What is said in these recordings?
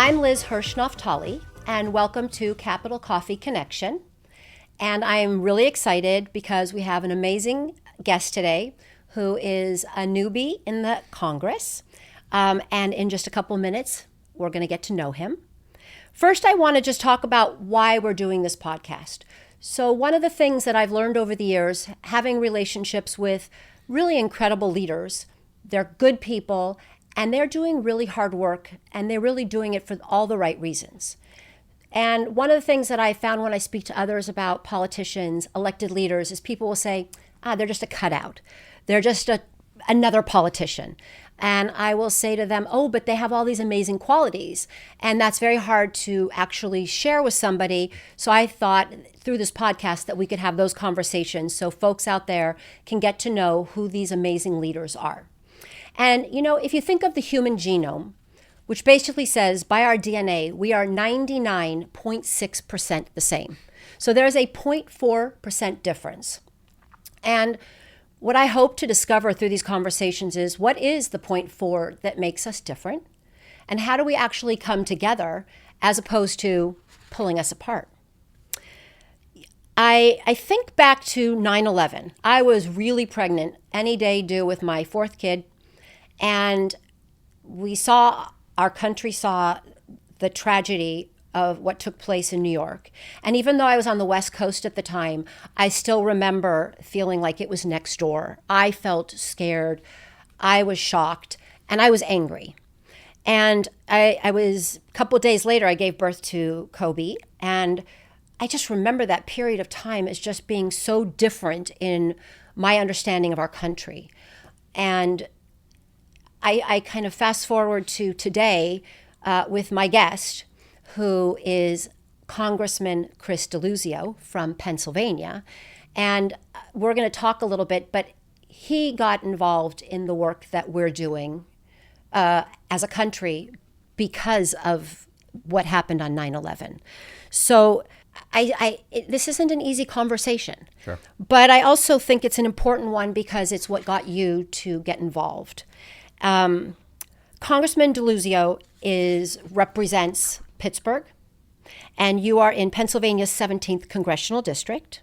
I'm Liz Hirsch-Naftali, and welcome to Capital Coffee Connection. And I'm really excited because we have an amazing guest today who is a newbie in the Congress. And in just a couple minutes, we're going to get to know him. First, I want to just talk about why we're doing this podcast. So one of the things that I've learned over the years, having relationships with really incredible leaders, they're good people, and they're doing really hard work, and they're really doing it for all the right reasons. And one of the things that I found when I speak to others about politicians, elected leaders, is people will say, they're just a cutout. They're just another politician. And I will say to them, but they have all these amazing qualities. And that's very hard to actually share with somebody. So I thought through this podcast that we could have those conversations so folks out there can get to know who these amazing leaders are. And, if you think of the human genome, which basically says by our DNA, we are 99.6% the same. So there's a 0.4% difference. And what I hope to discover through these conversations is what is the 0.4 that makes us different? And how do we actually come together as opposed to pulling us apart? I think back to 9/11. I was really pregnant, any day due with my fourth kid. And our country saw the tragedy of what took place in New York. And even though I was on the West Coast at the time, I still remember feeling like it was next door. I felt scared, I was shocked, and I was angry. And I was, a couple of days later, I gave birth to Kobe, and I just remember that period of time as just being so different in my understanding of our country. And I kind of fast forward to today with my guest, who is Congressman Chris Deluzio from Pennsylvania. And we're going to talk a little bit, but he got involved in the work that we're doing as a country because of what happened on 9/11. So this isn't an easy conversation. Sure. But I also think it's an important one because it's what got you to get involved. Congressman Deluzio represents Pittsburgh, and you are in Pennsylvania's 17th Congressional District,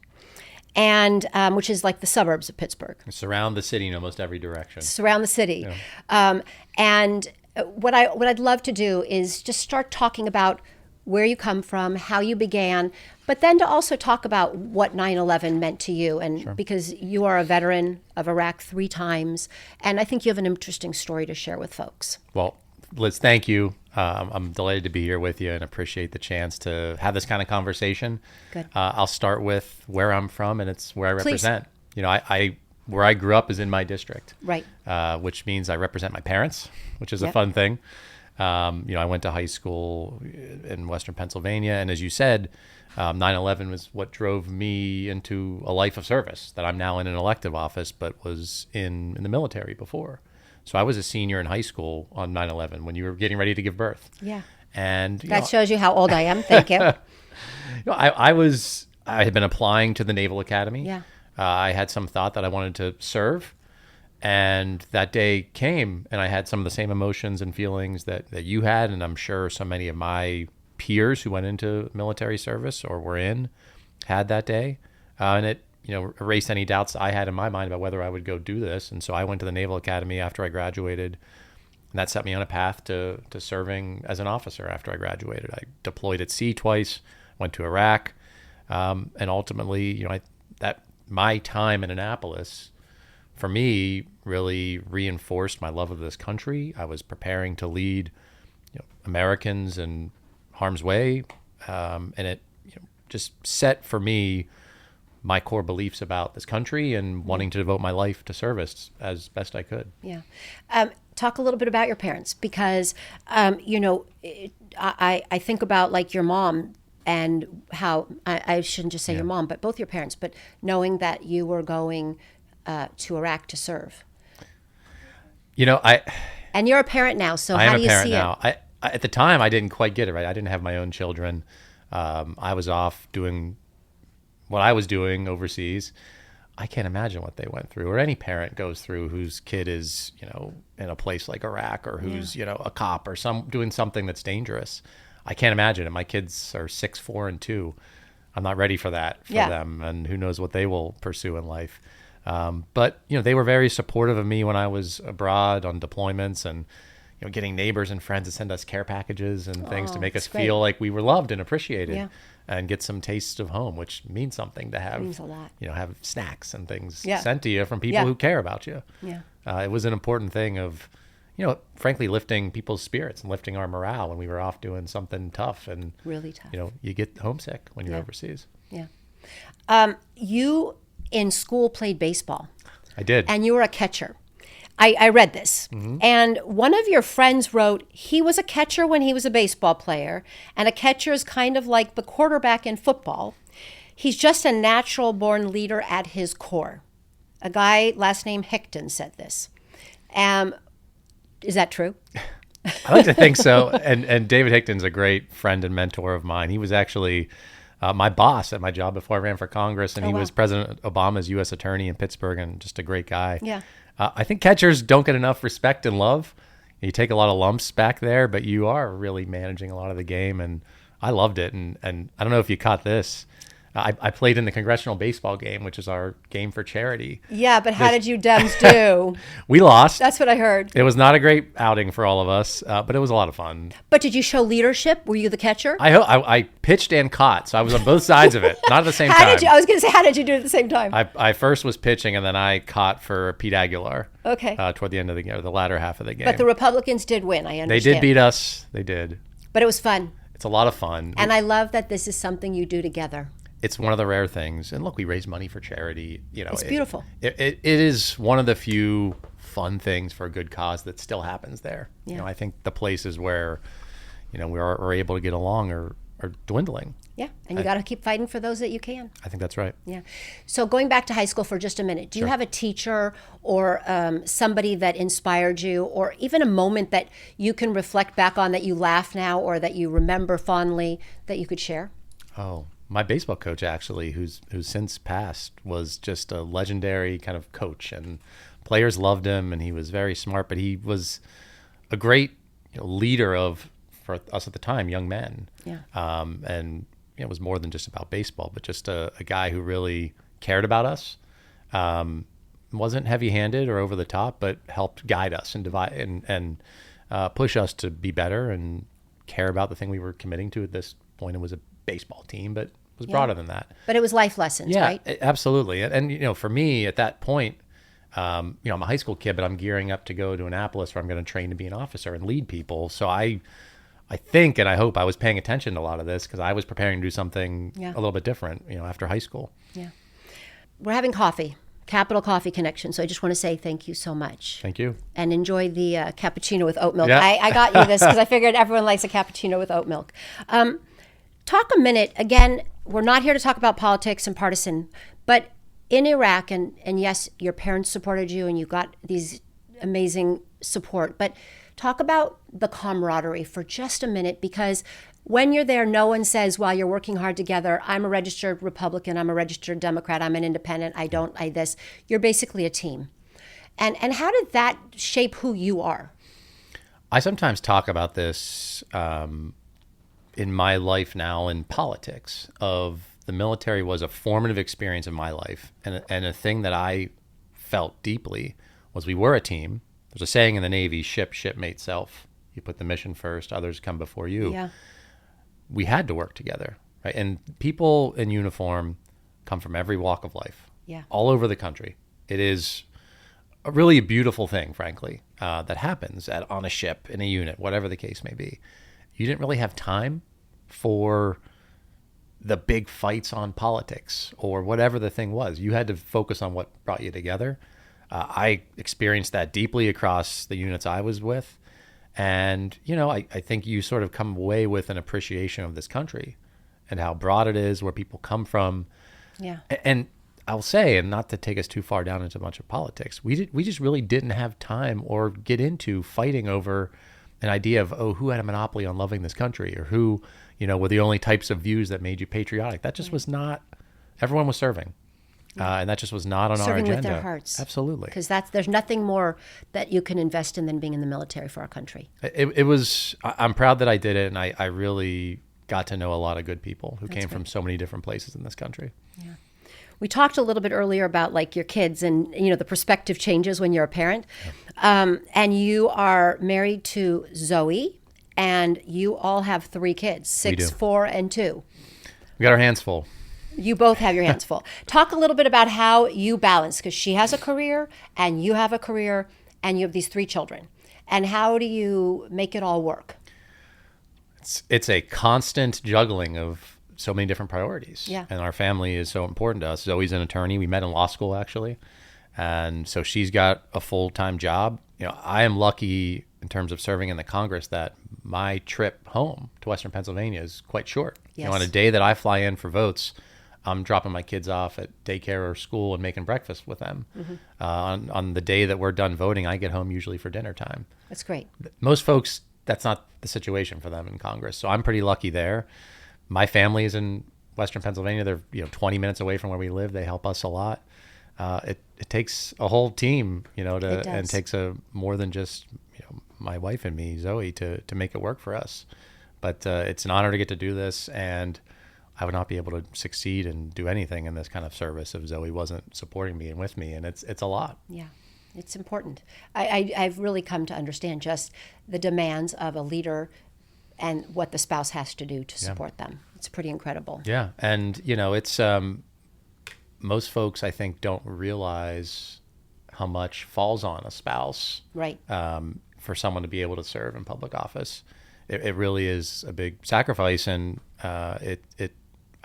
and which is like the suburbs of Pittsburgh. Surround the city in almost every direction. Surround the city. Yeah. And what I'd love to do is just start talking about where you come from, how you began, but then to also talk about what 9/11 meant to you. And Sure. Because you are a veteran of Iraq 3 times, and I think you have an interesting story to share with folks. Well, Liz, thank you. I'm delighted to be here with you and appreciate the chance to have this kind of conversation. Good. I'll start with where I'm from, and it's where I represent. I where I grew up is in my district, Right. Which means I represent my parents, which is Yep. a fun thing. I went to high school in Western Pennsylvania, and as you said, 9/11 was what drove me into a life of service that I'm now in an elective office, but was in the military before. So I was a senior in high school on 9/11 when you were getting ready to give birth. Yeah. And That shows you how old I am. Thank you. I had been applying to the Naval Academy. Yeah. I had some thought that I wanted to serve. And that day came, and I had some of the same emotions and feelings that you had, and I'm sure so many of my peers who went into military service or were in had that day. And it erased any doubts I had in my mind about whether I would go do this. And so I went to the Naval Academy after I graduated, and that set me on a path to serving as an officer after I graduated. I deployed at sea twice, went to Iraq, and ultimately, my time in Annapolis, for me, really reinforced my love of this country. I was preparing to lead Americans in harm's way, and it just set for me my core beliefs about this country and wanting to devote my life to service as best I could. Yeah. Talk a little bit about your parents, because, I think about like your mom and how, I shouldn't just say your mom, but both your parents, but knowing that you were going to Iraq to serve. And you're a parent now, so how do you see it? I am a parent now. At the time, I didn't quite get it right. I didn't have my own children. I was off doing what I was doing overseas. I can't imagine what they went through, or any parent goes through whose kid is, in a place like Iraq, or who's, a cop or doing something that's dangerous. I can't imagine it. My kids are 6, 4, and 2. I'm not ready for that for them, and who knows what they will pursue in life. But they were very supportive of me when I was abroad on deployments, and getting neighbors and friends to send us care packages and things to make us feel like we were loved and appreciated, and get some taste of home, which means something to have. It means a lot. Have snacks and things sent to you from people who care about you. Yeah. It was an important thing of, frankly, lifting people's spirits and lifting our morale when we were off doing something tough. And really tough. You get homesick when you're overseas. Yeah. You in school played baseball. I did. And you were a catcher. I read this. Mm-hmm. And one of your friends wrote, he was a catcher when he was a baseball player, and a catcher is kind of like the quarterback in football. He's just a natural born leader at his core. A guy, last name Hickton, said this. Is that true? I like to think so. And David Hickton's a great friend and mentor of mine. He was actually my boss at my job before I ran for Congress, and he was President Obama's U.S. attorney in Pittsburgh, and just a great guy. Yeah. I think catchers don't get enough respect and love. You take a lot of lumps back there, but you are really managing a lot of the game, and I loved it. And I don't know if you caught this. I played in the Congressional Baseball Game, which is our game for charity. Yeah, but how did you Dems do? We lost. That's what I heard. It was not a great outing for all of us, but it was a lot of fun. But did you show leadership? Were you the catcher? I pitched and caught, so I was on both sides of it, not at the same time. I was going to say, how did you do it at the same time? I first was pitching, and then I caught for Pete Aguilar. Okay. Toward the end of the game, the latter half of the game. But the Republicans did win, I understand. They did beat us. They did. But it was fun. It's a lot of fun. And I love that this is something you do together. It's one of the rare things. And look, we raise money for charity. It's beautiful. It is one of the few fun things for a good cause that still happens there. Yeah. I think the places where, we're able to get along are dwindling. Yeah, and you got to keep fighting for those that you can. I think that's right. Yeah. So going back to high school for just a minute, do you have a teacher or somebody that inspired you, or even a moment that you can reflect back on that you laugh now or that you remember fondly that you could share? Oh, my baseball coach, actually, who's since passed, was just a legendary kind of coach, and players loved him, and he was very smart, but he was a great leader for us at the time, young men. Yeah. And it was more than just about baseball, but just a guy who really cared about us. Wasn't heavy-handed or over the top, but helped guide us and divide and push us to be better and care about the thing we were committing to. At this point, it was a baseball team, but was broader than that. But it was life lessons, right? Yeah, absolutely. And for me at that point, I'm a high school kid, but I'm gearing up to go to Annapolis, where I'm going to train to be an officer and lead people. So I think, and I hope I was paying attention to a lot of this, because I was preparing to do something a little bit different, after high school. Yeah. We're having coffee, Capital Coffee Connection. So I just want to say thank you so much. Thank you. And enjoy the cappuccino with oat milk. Yeah. I got you this because I figured everyone likes a cappuccino with oat milk. Talk a minute, again, we're not here to talk about politics and partisan, but in Iraq, and yes, your parents supported you and you got these amazing support, but talk about the camaraderie for just a minute, because when you're there, no one says, while you're working hard together, I'm a registered Republican, I'm a registered Democrat, I'm an independent, I this. You're basically a team. And how did that shape who you are? I sometimes talk about this in my life now in politics, of the military was a formative experience in my life. And a thing that I felt deeply was we were a team. There's a saying in the Navy, shipmate self. You put the mission first, others come before you. Yeah. We had to work together, right? And people in uniform come from every walk of life, all over the country. It is a really beautiful thing, frankly, that happens on a ship, in a unit, whatever the case may be. You didn't really have time for the big fights on politics or whatever the thing was. You had to focus on what brought you together. I experienced that deeply across the units I was with. And, I think you sort of come away with an appreciation of this country and how broad it is, where people come from. Yeah. And I'll say, and not to take us too far down into a bunch of politics, we just really didn't have time or get into fighting over an idea of, who had a monopoly on loving this country, or who, were the only types of views that made you patriotic. That just was not, everyone was serving. And that just was not on our Serving agenda. with their hearts. Absolutely. Because there's nothing more that you can invest in than being in the military for our country. It was, I'm proud that I did it. And I really got to know a lot of good people who came from so many different places in this country. Yeah. We talked a little bit earlier about like your kids and, the perspective changes when you're a parent. Yeah. And you are married to Zoe, and you all have 3 kids, 6, 4, and 2. We got our hands full. You both have your hands full. Talk a little bit about how you balance, because she has a career and you have a career and you have these 3 children. And how do you make it all work? It's a constant juggling of so many different priorities. Yeah. And our family is so important to us. Zoe's an attorney. We met in law school, actually. And so she's got a full-time job. I am lucky in terms of serving in the Congress that my trip home to Western Pennsylvania is quite short. Yes. On a day that I fly in for votes, I'm dropping my kids off at daycare or school and making breakfast with them. Mm-hmm. On the day that we're done voting, I get home usually for dinner time. That's great. Most folks, that's not the situation for them in Congress. So I'm pretty lucky there. My family is in Western Pennsylvania. They're 20 minutes away from where we live. They help us a lot. It takes a whole team, and takes more than just my wife and me, Zoe, to make it work for us. But it's an honor to get to do this, and I would not be able to succeed and do anything in this kind of service if Zoe wasn't supporting me and with me, and it's a lot. Yeah, it's important. I've really come to understand just the demands of a leader and what the spouse has to do to support them. It's pretty incredible. Yeah, and it's most folks I think don't realize how much falls on a spouse, right? For someone to be able to serve in public office. It really is a big sacrifice, and I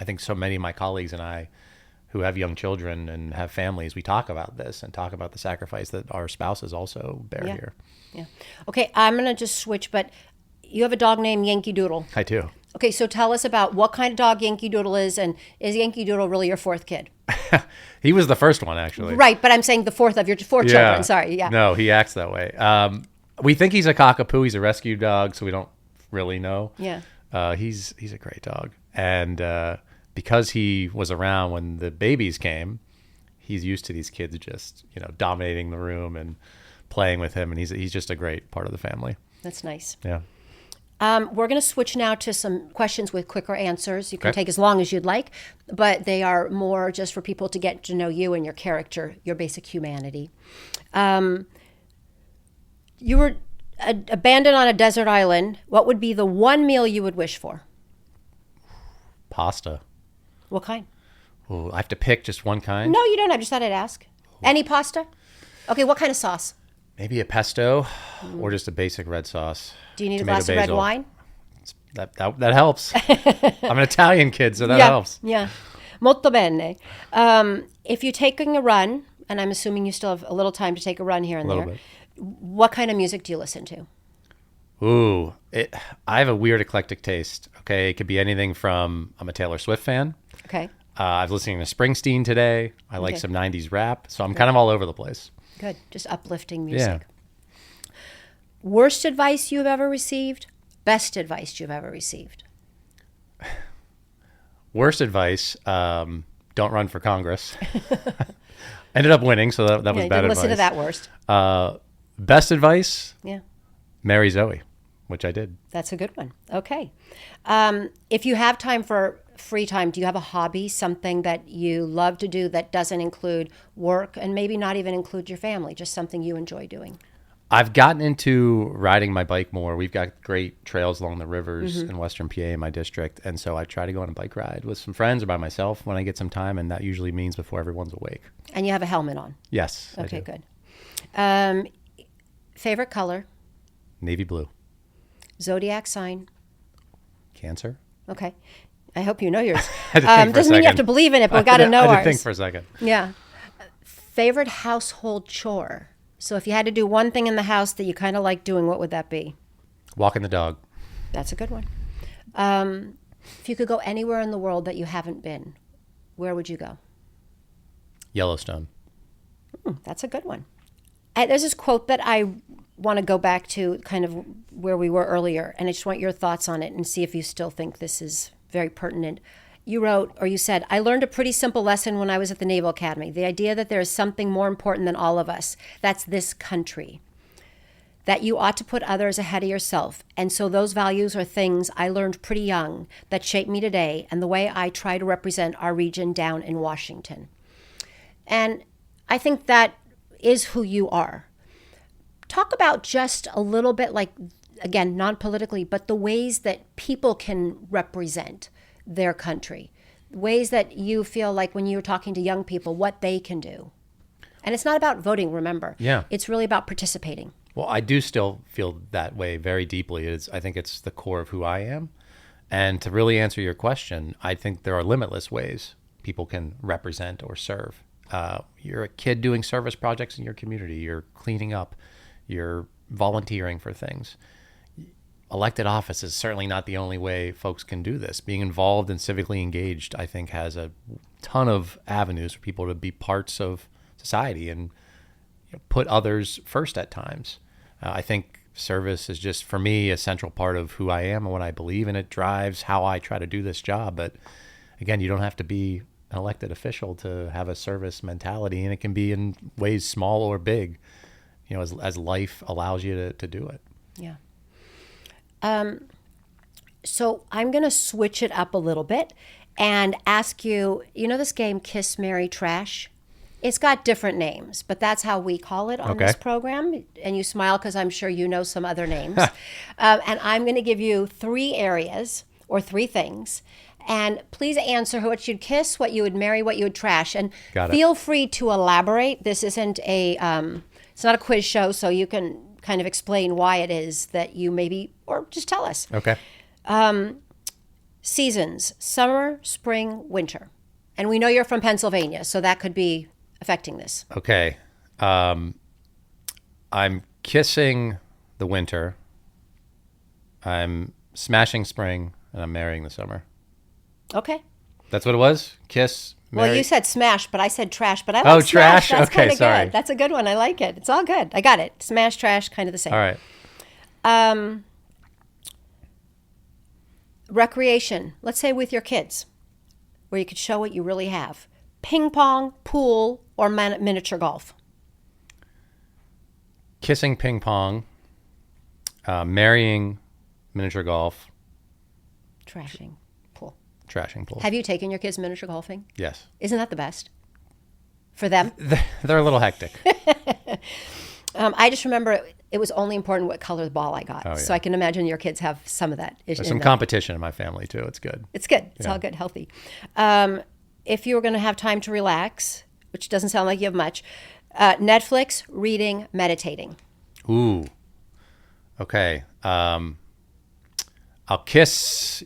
think so many of my colleagues and I who have young children and have families, we talk about this and talk about the sacrifice that our spouses also bear here. Yeah. Okay, I'm going to just switch, but you have a dog named Yankee Doodle. I do. Okay, so tell us about what kind of dog Yankee Doodle is, and is Yankee Doodle really your 4th kid? He was the first one, actually. Right, but I'm saying the 4th of your 4 children. Sorry, yeah. No, he acts that way. We think he's a cockapoo. He's a rescue dog, so we don't really know. Yeah. He's a great dog, and because he was around when the babies came, he's used to these kids just dominating the room and playing with him, and he's just a great part of the family. That's nice. Yeah. We're going to switch now to some questions with quicker answers. You can take as long as you'd like, but they are more just for people to get to know you and your character, your basic humanity. You were abandoned on a desert island. What would be the one meal you would wish for? Pasta. What kind? Ooh, I have to pick just one kind? No, you don't. I just thought I'd ask. Any pasta? Okay, what kind of sauce? Maybe a pesto or just a basic red sauce. Do you need Tomato a glass of red wine? That helps. I'm an Italian kid, so that helps. Yeah. Molto bene. If you're taking a run, and I'm assuming you still have a little time to take a run here and there, bit. What kind of music do you listen to? Ooh, I have a weird eclectic taste. Okay, it could be anything from, I'm a Taylor Swift fan. Okay. I was listening to Springsteen today. I like some 90s rap, so I'm kind of all over the place. Good, just uplifting music. Yeah. Worst advice you've ever received? Best advice you've ever received? Worst advice, don't run for Congress. Ended up winning, so that was bad advice. Listen to that worst. Best advice? Yeah. Marry Zoe, which I did. That's a good one. Okay. If you have time for free time, do you have a hobby, something that you love to do that doesn't include work and maybe not even include your family, just something you enjoy doing? I've gotten into riding my bike more. We've got great trails along the rivers in Western PA in my district, and so I try to go on a bike ride with some friends or by myself when I get some time, and that usually means before everyone's awake. And you have a helmet on? Yes, okay, good. Favorite color? Navy blue. Zodiac sign? Cancer. Okay. I hope you know yours. Doesn't mean you have to believe in it, but we got to know ours. I had to think for a second. Yeah. Favorite household chore? So if you had to do one thing in the house that you kind of like doing, what would that be? Walking the dog. That's a good one. If you could go anywhere in the world that you haven't been, where would you go? Yellowstone. That's a good one. There's this quote that I want to go back to kind of where we were earlier, and I just want your thoughts on it and see if you still think this is very pertinent. you wrote, or you said, I learned a pretty simple lesson when I was at the Naval Academy. The idea that there is something more important than all of us. That's this country. That you ought to put others ahead of yourself. And so those values are things I learned pretty young that shape me today and the way I try to represent our region down in Washington. And I think that is who you are. Talk about just a little bit, like, again, non-politically, but the ways that people can represent their country, ways that you feel like when you're talking to young people, what they can do. And it's not about voting, remember. Yeah. It's really about participating. Well, I do still feel that way very deeply. I think it's the core of who I am. And to really answer your question, I think there are limitless ways people can represent or serve. You're a kid doing service projects in your community. You're cleaning up. You're volunteering for things. Elected office is certainly not the only way folks can do this. Being involved and civically engaged, I think, has a ton of avenues for people to be parts of society and put others first at times. I think service is just, for me, a central part of who I am and what I believe, and it drives how I try to do this job. But again, you don't have to be an elected official to have a service mentality, and it can be in ways small or big, as life allows you to do it. Yeah. So I'm going to switch it up a little bit and ask you, this game, Kiss, Marry, Trash? It's got different names, but that's how we call it on this program. And you smile because I'm sure you know some other names. And I'm going to give you 3 areas or 3 things. And please answer what you'd kiss, what you would marry, what you would trash. And feel free to elaborate. This isn't it's not a quiz show, so you can kind of explain why it is that you maybe, or just tell us. Okay. Seasons, summer, spring, winter. And we know you're from Pennsylvania, so that could be affecting this. Okay. I'm kissing the winter. I'm smashing spring, and I'm marrying the summer. Okay. That's what it was? Kiss, marry? Well, you said smash, but I said trash. But I like smash. Trash? That's okay, sorry. Good. That's a good one. I like it. It's all good. I got it. Smash, trash, kind of the same. All right. Recreation. Let's say with your kids, where you could show what you really have. Ping pong, pool, or miniature golf. Kissing ping pong, marrying miniature golf. Trashing pool. Trashing pool. Have you taken your kids miniature golfing? Yes. Isn't that the best? For them? They're a little hectic. I just remember it was only important what color ball I got. Oh, yeah. So I can imagine your kids have some of that. There's some competition in my family, too. It's good. It's good. It's all good, healthy. If you were going to have time to relax, which doesn't sound like you have much, Netflix, reading, meditating. Ooh. Okay. I'll kiss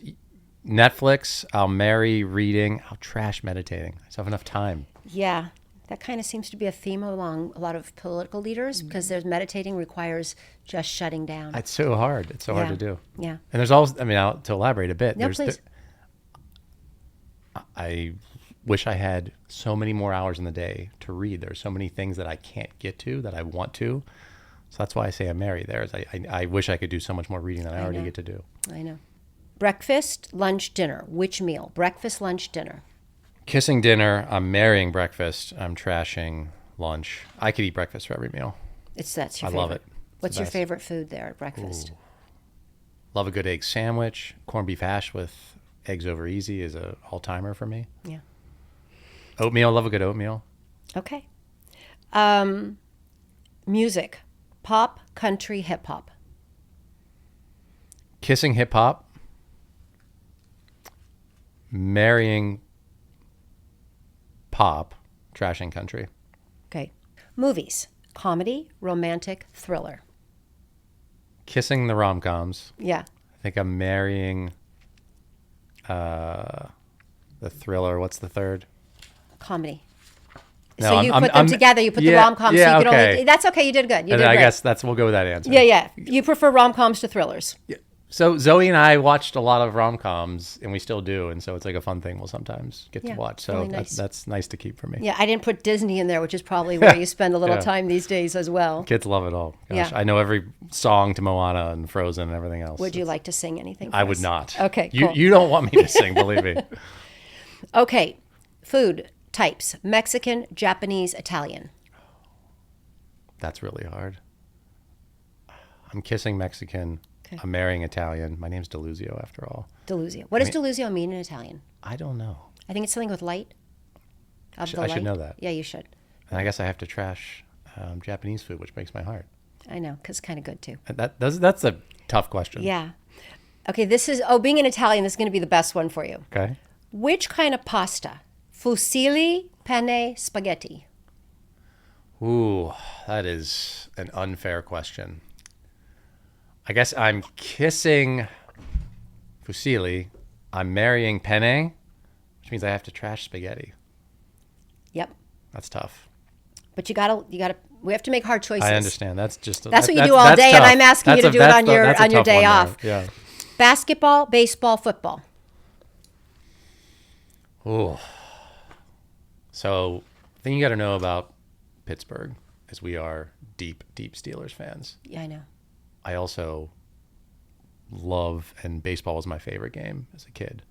Netflix. I'll marry reading. I'll trash meditating. I still have enough time. Yeah. That kind of seems to be a theme among a lot of political leaders because there's meditating requires just shutting down. It's so hard. It's so hard to do. Yeah. And there's always, to elaborate a bit. No, please. I wish I had so many more hours in the day to read. There's so many things that I can't get to that I want to. So that's why I say I'm married there. I wish I could do so much more reading than I already get to do. I know. Breakfast, lunch, dinner. Which meal? Breakfast, lunch, dinner. Kissing dinner. I'm marrying breakfast. I'm trashing lunch. I could eat breakfast for every meal. That's your favorite. I love it. What's your favorite food there at breakfast? Ooh. Love a good egg sandwich. Corned beef hash with eggs over easy is a all-timer for me. Yeah. Oatmeal. Love a good oatmeal. Okay. Music. Pop, country, hip-hop. Kissing hip-hop. Marrying pop, trashing country. Okay. Movies. Comedy, romantic, thriller. Kissing the rom-coms. Yeah. I think I'm marrying the thriller. What's the third? Comedy. No, so you put them together. You put the rom-coms. Yeah, so you could okay. only, that's okay. You did good. You did I great. guess we'll go with that answer. Yeah. You prefer rom-coms to thrillers. Yeah. So Zoe and I watched a lot of rom-coms, and we still do, and so it's like a fun thing we'll sometimes get to watch. So really nice. That's nice to keep for me. Yeah, I didn't put Disney in there, which is probably where you spend a little time these days as well. Kids love it all. Gosh, Yeah. I know every song to Moana and Frozen and everything else. Would you like to sing anything for I us? would not. Okay, cool. You don't want me to sing, believe me. Okay, food types: Mexican, Japanese, Italian. That's really hard. I'm kissing Mexican. Okay. I'm marrying Italian. My name's Deluzio, after all. Deluzio. What does Deluzio mean in Italian? I don't know. I think it's something with light. I should know that. Yeah, you should. And I guess I have to trash Japanese food, which breaks my heart. I know, because it's kind of good too. And that's a tough question. Yeah. Okay, being an Italian, this is going to be the best one for you. Okay. Which kind of pasta? Fusilli, penne, spaghetti. Ooh, that is an unfair question. I guess I'm kissing fusilli. I'm marrying penne, which means I have to trash spaghetti. Yep. That's tough. But you gotta. We have to make hard choices. I understand. That's what you do all day, tough. and I'm asking you to do it on your day off. Yeah. Basketball, baseball, football. Ooh. So, the thing you got to know about Pittsburgh is we are deep, deep Steelers fans. Yeah, I know. I also love, and baseball was my favorite game as a kid.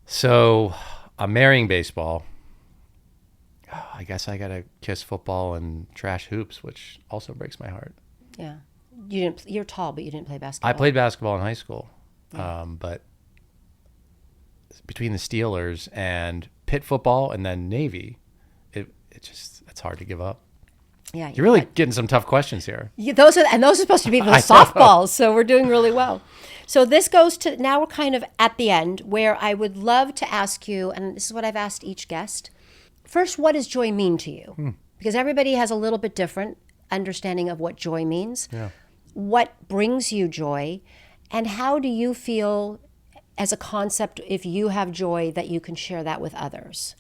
So, I'm marrying baseball. I guess I got to kiss football and trash hoops, which also breaks my heart. Yeah. You're tall, but you didn't play basketball. I played basketball in high school. Yeah. But between the Steelers and Pitt football and then Navy, it's hard to give up. Yeah. You're really getting some tough questions here. Those are supposed to be the softballs, so we're doing really well. So this goes to, now we're kind of at the end, where I would love to ask you, and this is what I've asked each guest. First, what does joy mean to you? Because everybody has a little bit different understanding of what joy means. Yeah. What brings you joy, and how do you feel as a concept, if you have joy, that you can share that with others?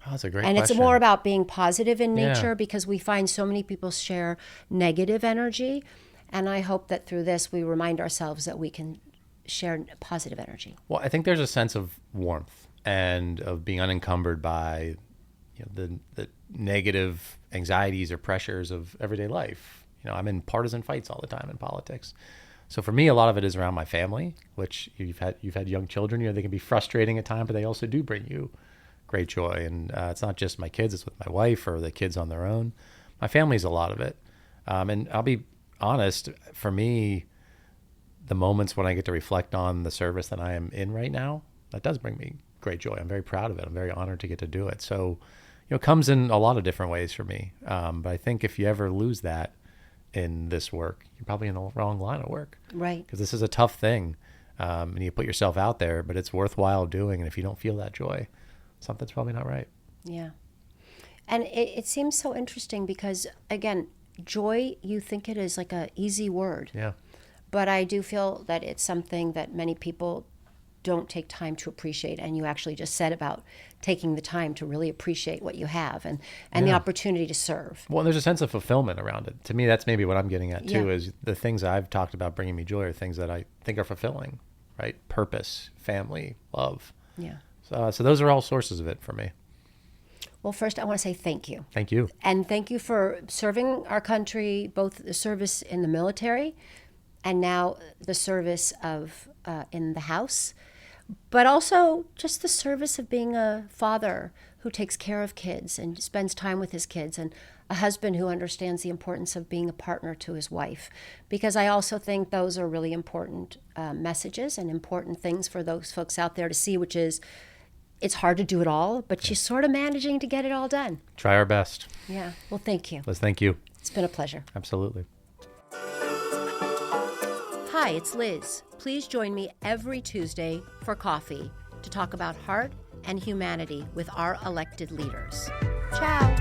Oh, that's a great and question. It's more about being positive in nature, Yeah. because we find so many people share negative energy. And I hope that through this, we remind ourselves that we can share positive energy. Well, I think there's a sense of warmth and of being unencumbered by the negative anxieties or pressures of everyday life. I'm in partisan fights all the time in politics. So for me, a lot of it is around my family, which you've had young children. They can be frustrating at times, but they also do bring you great joy. And it's not just my kids; it's with my wife or the kids on their own. My family's a lot of it. And I'll be honest, for me, the moments when I get to reflect on the service that I am in right now, that does bring me great joy. I'm very proud of it. I'm very honored to get to do it. So, it comes in a lot of different ways for me. But I think if you ever lose that in this work, you're probably in the wrong line of work. Right. Because this is a tough thing. And you put yourself out there, but it's worthwhile doing. And if you don't feel that joy, something's probably not right. Yeah. And it seems so interesting because, again, joy, you think it is like an easy word. Yeah. But I do feel that it's something that many people don't take time to appreciate. And you actually just said about taking the time to really appreciate what you have and the opportunity to serve. Well, there's a sense of fulfillment around it. To me, that's maybe what I'm getting at too, is the things I've talked about bringing me joy are things that I think are fulfilling, right? Purpose, family, love. Yeah. So those are all sources of it for me. Well, first, I want to say thank you. Thank you. And thank you for serving our country, both the service in the military and now the service of in the House, but also just the service of being a father who takes care of kids and spends time with his kids, and a husband who understands the importance of being a partner to his wife. Because I also think those are really important messages and important things for those folks out there to see, which is, it's hard to do it all, but she's sort of managing to get it all done. Try our best. Yeah. Well, thank you. Liz, thank you. It's been a pleasure. Absolutely. Hi, it's Liz. Please join me every Tuesday for coffee to talk about heart and humanity with our elected leaders. Ciao.